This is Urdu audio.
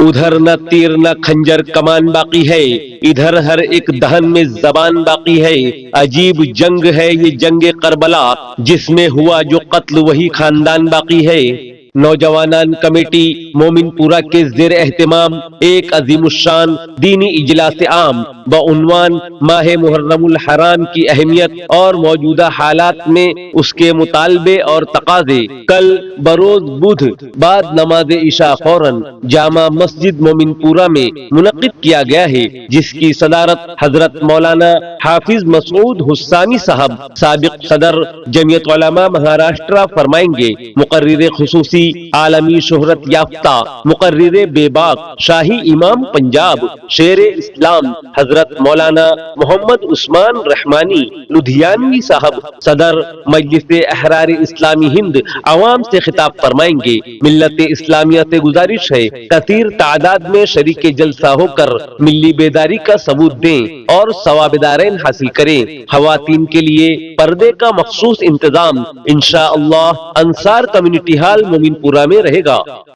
ادھر نہ تیر نہ خنجر کمان باقی ہے، ادھر ہر ایک دہن میں زبان باقی ہے۔ عجیب جنگ ہے یہ جنگ کربلا، جس میں ہوا جو قتل وہی خاندان باقی ہے۔ نوجوانان کمیٹی مومن پورہ کے زیر اہتمام ایک عظیم الشان دینی اجلاس عام بعنوان ماہ محرم الحرام کی اہمیت اور موجودہ حالات میں اس کے مطالبے اور تقاضے کل بروز بدھ بعد نماز عشاء فوراً جامع مسجد مومن پورہ میں منعقد کیا گیا ہے، جس کی صدارت حضرت مولانا حافظ مسعود حسانی صاحب سابق صدر جمعیت علماء مہاراشٹرا فرمائیں گے۔ مقرر خصوصی عالمی شہرت یافتہ مقرر بے باک شاہی امام پنجاب شیر اسلام حضرت مولانا محمد عثمان رحمانی لدھیانوی صاحب صدر مجلس احرار اسلامی ہند عوام سے خطاب فرمائیں گے۔ ملت اسلامیہ سے گزارش ہے کثیر تعداد میں شریک جلسہ ہو کر ملی بیداری کا ثبوت دیں اور ثواب دارین حاصل کریں۔ خواتین کے لیے پردے کا مخصوص انتظام انشاءاللہ انصار کمیونٹی ہال مومن پورہ میں رہے گا۔